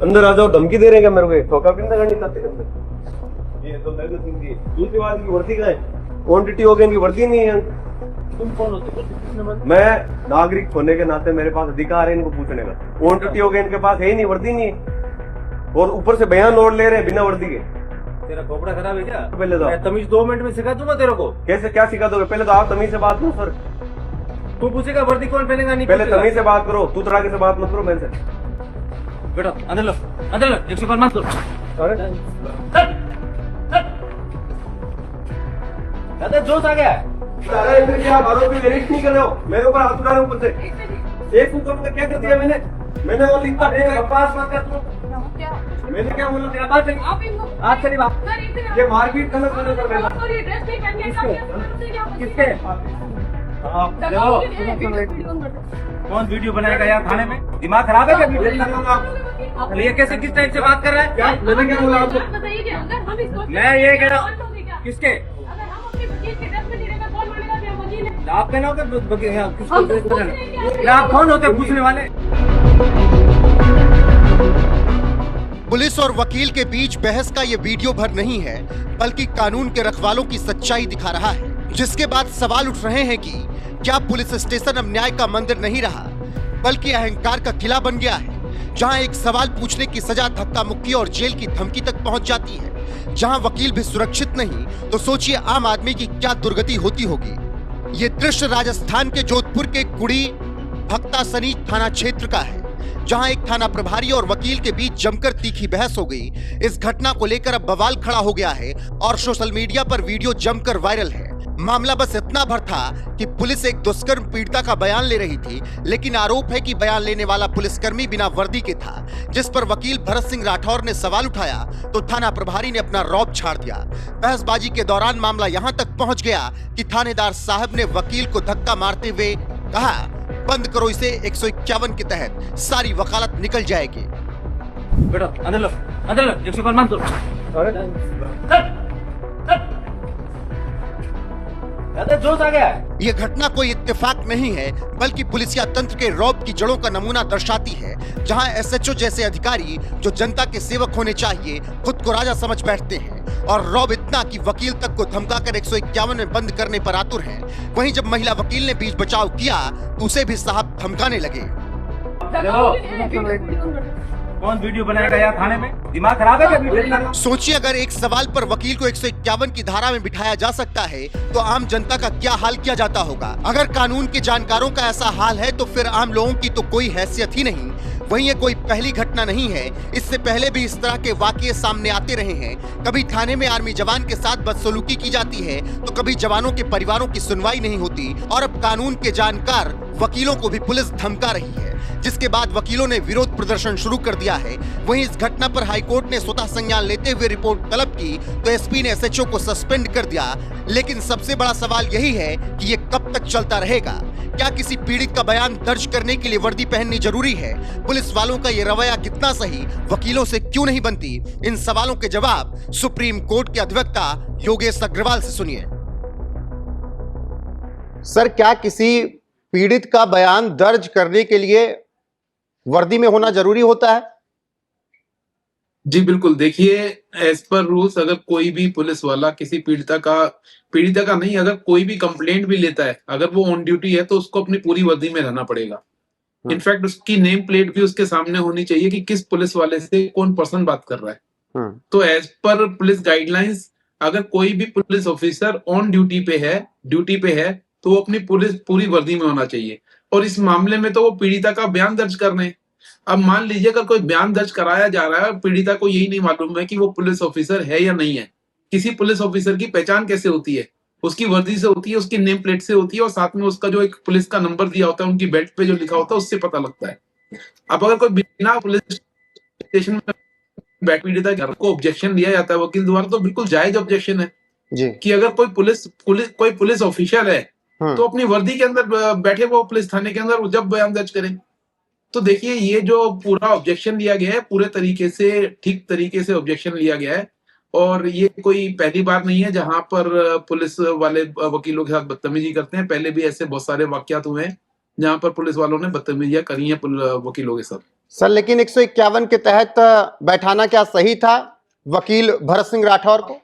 अंदर आ जाओ, धमकी दे रहे हैं क्या मेरे को? ठोका कितना करनी चाहते हैं अंदर? ये तो नरेंद्र सिंह की दूसरी बात की वर्दी का है, क्वांटिटी हो गई, इनकी वर्दी नहीं है। तुम कौन होते हो? मैं नागरिक होने के नाते मेरे पास अधिकार है इनको पूछने का। क्वांटिटी हो गई इनके पास, है ही नहीं, वर्दी नहीं है, और ऊपर से बयान लोड ले रहे हैं बिना वर्दी के। तेरा खोपड़ा खराब है क्या? पहले तो मैं तमीज 2 मिनट में सिखा दूंगा तेरे को। कैसे क्या सिखा दोगे? पहले तो आप तमीज से बात करो सर। तू पूछेगा वर्दी कौन पहनेगा, नहीं पहले पूछेगा। तमीज से बात करो, तू तराके से बात मत करो मेरे से। बेटा अंदर लो, अंदर लो, 105 मत करो। अरे दादा जोश आ गया है। आप आरोपी अरेस्ट नहीं कर रहे हो, मेरे ऊपर हाथ उठा रहे हो ऊपर से। एक ऊपर का क्या कर दिया मैंने वो लिखा है, बकवास मत कर तू। मैंने क्या बोला? तेरा बात नहीं। आज चली बात। ये मारपीट गलत मैंने कर रहा किसके? कौन वीडियो बनाएगा यार थाने में? दिमाग खराब है क्या? वीडियो ये कैसे किस टाइप से बात कर रहा है? क्या मैंने क्या बोला आपको? मैं ये कह रहा हूँ किसके आप कहना आप कौन होते पूछने वाले? पुलिस और वकील के बीच बहस का ये वीडियो भर नहीं है, बल्कि कानून के रखवालों की सच्चाई दिखा रहा है, जिसके बाद सवाल उठ रहे हैं कि क्या पुलिस स्टेशन अब न्याय का मंदिर नहीं रहा, बल्कि अहंकार का किला बन गया है, जहां एक सवाल पूछने की सजा धक्का मुक्की और जेल की धमकी तक पहुंच जाती है। जहां वकील भी सुरक्षित नहीं, तो सोचिए आम आदमी की क्या दुर्गति होती होगी। ये दृश्य राजस्थान के जोधपुर के गुड़ी भक्तासनी थाना क्षेत्र का है, जहां एक थाना प्रभारी और वकील के बीच जमकर तीखी बहस हो गई। इस घटना को लेकर अब बवाल खड़ा हो गया है और सोशल मीडिया पर वीडियो जमकर वायरल है। मामला बस इतना भर था कि पुलिस एक दुष्कर्म पीड़िता का बयान ले रही थी, लेकिन आरोप है कि बयान लेने वाला पुलिसकर्मी बिना वर्दी के था, जिस पर वकील भरत सिंह राठौर ने सवाल उठाया तो थाना प्रभारी ने अपना रौब छाड़ दिया। बहसबाजी के दौरान मामला यहां तक पहुंच गया कि थानेदार साहब ने वकील को धक्का मारते हुए कहा, बंद करो इसे, 151 के तहत सारी वकालत निकल जाएगी। बेटा अंदर लो, 105 मत करो। दादा जोश आ गया है। ये घटना कोई इत्तेफाक नहीं है, बल्कि पुलिसिया तंत्र के रौब की जड़ों का नमूना दर्शाती है, जहां एसएचओ जैसे अधिकारी जो जनता के सेवक होने चाहिए खुद को राजा समझ बैठते हैं, और रौब इतना कि वकील तक को धमकाकर 151 में बंद करने पर आतुर हैं। वहीं जब महिला वकील ने बीच बचाव किया तो उसे भी साहब धमकाने लगे। कौन वीडियो बनाएगा यार थाने में? दिमाग खराब है क्या? वीडियो सोचिए अगर एक सवाल पर वकील को 151 की धारा में बिठाया जा सकता है तो आम जनता का क्या हाल किया जाता होगा। अगर कानून के जानकारों का ऐसा हाल है तो फिर आम लोगों की तो कोई हैसियत ही नहीं। वहीं ये कोई पहली घटना नहीं है, इससे पहले भी इस तरह के वाकये सामने आते रहे हैं। कभी थाने में आर्मी जवान के साथ बदसलूकी की जाती है तो कभी जवानों के परिवारों की सुनवाई नहीं होती, और अब कानून के जानकार वकीलों को भी पुलिस धमका रही है, जिसके बाद वकीलों ने विरोध प्रदर्शन शुरू कर दिया है। वहीं इस घटना पर हाईकोर्ट ने स्वतः संज्ञान लेते हुए रिपोर्ट तलब की तो एसपी ने एसएचओ को सस्पेंड कर दिया। लेकिन सबसे बड़ा सवाल यही है कि ये कब तक चलता रहेगा। क्या किसी पीड़ित का बयान दर्ज करने के लिए वर्दी पहननी जरूरी है? पुलिस वालों का ये रवैया कितना सही, वकीलों से क्यों नहीं बनती? इन सवालों के जवाब सुप्रीम कोर्ट के अधिवक्ता योगेश अग्रवाल से सुनिए। सर, क्या किसी पीड़ित का बयान दर्ज करने के लिए वर्दी में होना जरूरी होता है? जी बिल्कुल। देखिए, एज पर रूल्स अगर कोई भी पुलिस वाला किसी पीड़िता का नहीं, अगर कोई भी कंप्लेंट भी लेता है, अगर वो ऑन ड्यूटी है तो उसको अपनी पूरी वर्दी में रहना पड़ेगा। इनफैक्ट उसकी नेम प्लेट भी उसके सामने होनी चाहिए कि किस पुलिस वाले से कौन पर्सन बात कर रहा है। तो एज पर पुलिस गाइडलाइंस अगर कोई भी पुलिस ऑफिसर ऑन ड्यूटी पे है तो वो अपनी पूरी वर्दी में होना चाहिए। और इस मामले में तो वो पीड़िता का बयान दर्ज कर रहे हैं। अब मान लीजिए अगर कोई बयान दर्ज कराया जा रहा है और पीड़िता को यही नहीं मालूम है कि वो पुलिस ऑफिसर है या नहीं है। किसी पुलिस ऑफिसर की पहचान कैसे होती है? उसकी वर्दी से होती है, उसकी नेम प्लेट से होती है, और साथ में उसका जो एक पुलिस का नंबर दिया होता है, उनकी बेल्ट पे जो लिखा होता है, उससे पता लगता है। अब अगर कोई बिना पुलिस स्टेशन में पीड़िता को ऑब्जेक्शन दिया जाता है वकील द्वारा, तो बिल्कुल जायज ऑब्जेक्शन है जी। कि अगर कोई पुलिस ऑफिसर है तो अपनी वर्दी के अंदर बैठे वो पुलिस थाने के अंदर जब बयान दर्ज करें। तो देखिए, ये जो पूरा ऑब्जेक्शन लिया गया है, पूरे तरीके से ठीक तरीके से ऑब्जेक्शन लिया गया है, और ये कोई पहली बार नहीं है जहां पर पुलिस वाले वकीलों के साथ बदतमीजी करते हैं। पहले भी ऐसे बहुत सारे वाकयात हुए हैं जहां पर पुलिस वालों ने बदतमीजियां करी हैं वकीलों के साथ। सर लेकिन 151 के तहत बैठाना क्या सही था वकील भरत सिंह राठौर को?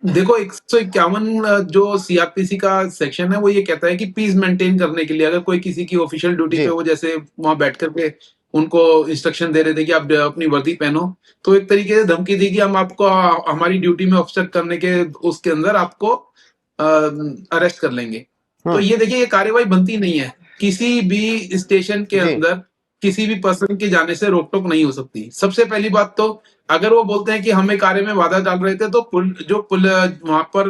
देखो 151 जो सीआरपीसी का सेक्शन है वो ये कहता है कि पीस मेंटेन करने के लिए अगर कोई किसी की ऑफिशियल ड्यूटी जी। पे हो, जैसे वहां बैठ करके उनको इंस्ट्रक्शन दे रहे थे कि आप अपनी वर्दी पहनो, तो एक तरीके से धमकी दी कि हम आपको हमारी ड्यूटी में ऑब्स्ट्रक्ट करने के उसके अंदर आपको अरेस्ट कर लेंगे। तो ये देखिए ये कार्रवाई बनती नहीं है। किसी भी स्टेशन के जी। अंदर किसी भी पर्सन के जाने से रोक टोक नहीं हो सकती। सबसे पहली बात तो अगर वो बोलते हैं कि हमें कार्य में बाधा डाल रहे थे, तो वहां पर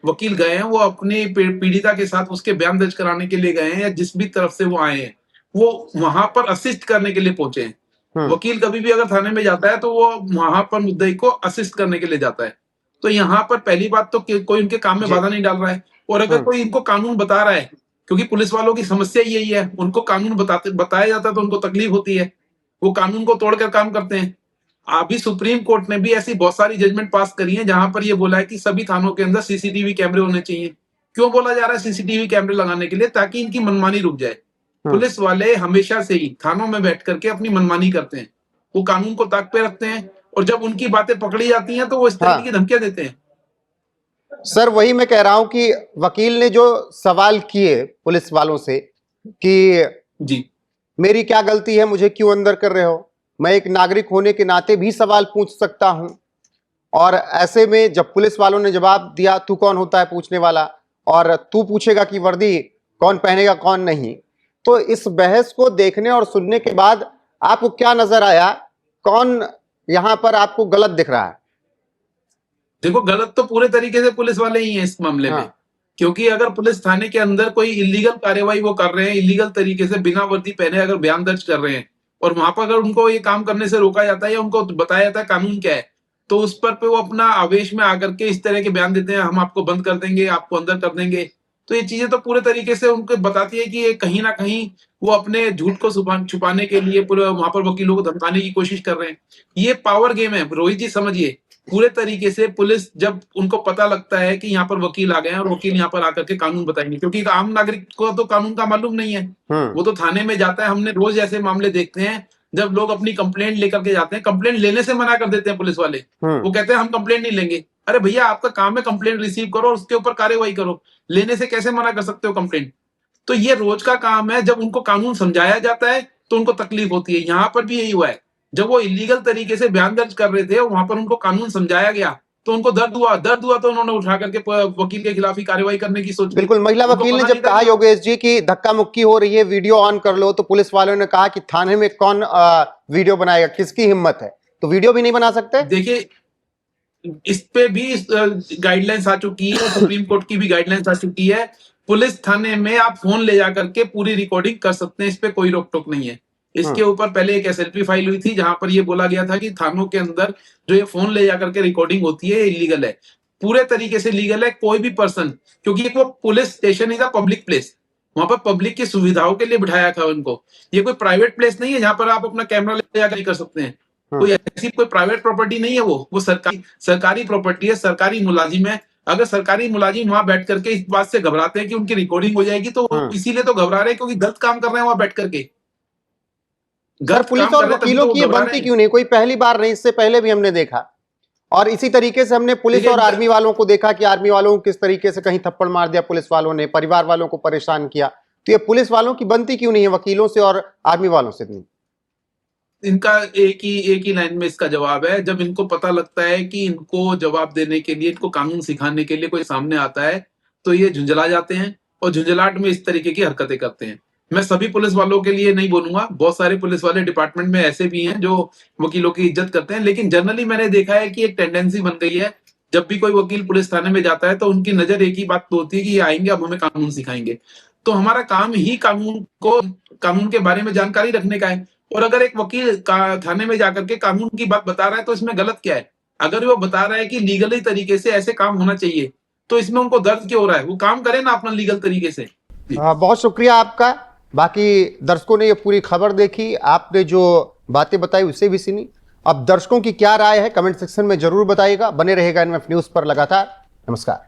वकील गए हैं वो अपनी पीड़िता के साथ उसके बयान दर्ज कराने के लिए गए हैं, या जिस भी तरफ से वो आए हैं वो वहां पर असिस्ट करने के लिए पहुंचे हैं। वकील कभी भी अगर थाने में जाता है तो वो वहां पर मुद्दई को असिस्ट करने के लिए जाता है। तो यहाँ पर पहली बात तो कोई उनके काम में बाधा नहीं डाल रहा है। और अगर कोई इनको कानून बता रहा है, क्योंकि पुलिस वालों की समस्या यही है, उनको कानून बताया जाता है तो उनको तकलीफ होती है, वो कानून को तोड़कर काम करते हैं। अभी सुप्रीम कोर्ट ने भी ऐसी बहुत सारी जजमेंट पास करी है जहां पर ये बोला है कि सभी थानों के अंदर सीसीटीवी कैमरे होने चाहिए। क्यों बोला जा रहा है सीसीटीवी कैमरे लगाने के लिए? ताकि इनकी मनमानी रुक जाए। पुलिस वाले हमेशा से ही थानों में बैठ करके अपनी मनमानी करते हैं, वो कानून को ताक पे रखते हैं, और जब उनकी बातें पकड़ी जाती हैं तो वो इस तरह की धमकियां देते हैं। सर वही मैं कह रहा हूं कि वकील ने जो सवाल किए पुलिस वालों से कि जी मेरी क्या गलती है, मुझे क्यों अंदर कर रहे हो, मैं एक नागरिक होने के नाते भी सवाल पूछ सकता हूं, और ऐसे में जब पुलिस वालों ने जवाब दिया तू कौन होता है पूछने वाला, और तू पूछेगा कि वर्दी कौन पहनेगा कौन नहीं, तो इस बहस को देखने और सुनने के बाद आपको क्या नजर आया, कौन यहां पर आपको गलत दिख रहा है? देखो गलत तो पूरे तरीके से पुलिस वाले ही हैं इस मामले में। क्योंकि अगर पुलिस थाने के अंदर कोई इलीगल कार्यवाही वो कर रहे हैं, इलीगल तरीके से बिना वर्दी पहने अगर बयान दर्ज कर रहे हैं, और वहां पर अगर उनको ये काम करने से रोका जाता है या उनको बताया जाता है कानून क्या है, तो उस पर पे वो अपना आवेश में आकर के इस तरह के बयान देते हैं, हम आपको बंद कर देंगे, आपको अंदर कर देंगे। तो ये चीजें तो पूरे तरीके से उनको बताती है कि ये कहीं ना कहीं वो अपने झूठ को छुपाने के लिए पूरे वहां पर वकीलों को धमकाने की कोशिश कर रहे हैं। ये पावर गेम है रोहित जी, समझिए। पूरे तरीके से पुलिस जब उनको पता लगता है कि यहाँ पर वकील आ गए हैं और वकील यहाँ पर आकर के कानून बताएंगे, क्योंकि आम नागरिक को तो कानून का मालूम नहीं है, वो तो थाने में जाता है। हमने रोज ऐसे मामले देखते हैं जब लोग अपनी कंप्लेंट लेकर के जाते हैं, कंप्लेंट लेने से मना कर देते हैं पुलिस वाले। वो कहते हैं हम कंप्लेंट नहीं लेंगे। अरे भैया आपका काम है कंप्लेंट रिसीव करो और उसके ऊपर कार्रवाई करो, लेने से कैसे मना कर सकते हो कंप्लेंट? तो ये रोज का काम है। जब उनको कानून समझाया जाता है तो उनको तकलीफ होती है। यहाँ पर भी यही हुआ है, जब वो इलीगल तरीके से बयान दर्ज कर रहे थे और वहां पर उनको कानून समझाया गया तो उनको दर्द हुआ तो उन्होंने उठा करके वकील के खिलाफ ही कार्रवाई करने की सोची। बिल्कुल, महिला वकील ने जब कहा योगेश जी की धक्का मुक्की हो रही है, वीडियो ऑन कर लो, तो पुलिस वालों ने कहा कि थाने में कौन वीडियो बनाएगा, किसकी हिम्मत है, तो वीडियो भी नहीं बना सकते। देखिए इस पे भी गाइडलाइंस आ चुकी है, सुप्रीम कोर्ट की भी गाइडलाइंस आ चुकी है। पुलिस थाने में आप फोन ले जाकर के पूरी रिकॉर्डिंग कर सकते हैं, इस पे कोई रोक टोक नहीं है। इसके ऊपर पहले एक एसएलपी फाइल हुई थी जहां पर ये बोला गया था कि थानों के अंदर जो ये फोन ले जाकर के रिकॉर्डिंग होती है इलीगल है, पूरे तरीके से लीगल है। कोई भी पर्सन, क्योंकि वो police station is a public place, वहां पर पब्लिक की सुविधाओं के लिए बिठाया था उनको। ये कोई प्राइवेट प्लेस नहीं है जहां पर आप अपना कैमरा ले जाकर कर सकते हैं। कोई ऐसी कोई प्राइवेट प्रॉपर्टी नहीं है, वो सरकारी प्रॉपर्टी है, सरकारी मुलाजिम है। अगर सरकारी मुलाजिम वहां बैठ करके इस बात से घबराते हैं कि उनकी रिकॉर्डिंग हो जाएगी, तो इसीलिए तो घबरा रहे हैं क्योंकि गलत काम कर रहे हैं वहां बैठ करके। सर पुलिस और वकीलों की ये बनती क्यों नहीं? कोई पहली बार नहीं, इससे पहले भी हमने देखा, और इसी तरीके से हमने पुलिस और आर्मी वालों को देखा कि आर्मी वालों को किस तरीके से कहीं थप्पड़ मार दिया पुलिस वालों ने, परिवार वालों को परेशान किया। तो ये पुलिस वालों की बनती क्यों नहीं है, वकीलों से और आर्मी वालों से नहीं? इनका एक ही लाइन में इसका जवाब है। जब इनको पता लगता है कि इनको जवाब देने के लिए, इनको कानून सिखाने के लिए कोई सामने आता है, तो ये झुंझला जाते हैं और झुंझलाहट में इस तरीके की हरकतें करते हैं। मैं सभी पुलिस वालों के लिए नहीं बोलूंगा, बहुत सारे पुलिस वाले डिपार्टमेंट में ऐसे भी हैं जो वकीलों की इज्जत करते हैं, लेकिन जनरली मैंने देखा है कि एक टेंडेंसी बन गई है, जब भी कोई वकील पुलिस थाने में जाता है तो उनकी नजर एक ही बात तो होती है कि ये आएंगे अब हमें कानून सिखाएंगे। तो हमारा काम ही कानून के बारे में जानकारी रखने का है। और अगर एक वकील थाने में जाकर के कानून की बात बता रहा है तो इसमें गलत क्या है? अगर वो बता रहा है कि लीगली तरीके से ऐसे काम होना चाहिए, तो इसमें उनको दर्द क्यों हो रहा है? वो काम करे ना अपना लीगल तरीके से। बहुत शुक्रिया आपका। बाकी दर्शकों ने ये पूरी खबर देखी, आपने जो बातें बताई उसे भी सुनी। अब दर्शकों की क्या राय है कमेंट सेक्शन में जरूर बताइएगा। बने रहेगा एनएफ न्यूज पर लगातार। नमस्कार।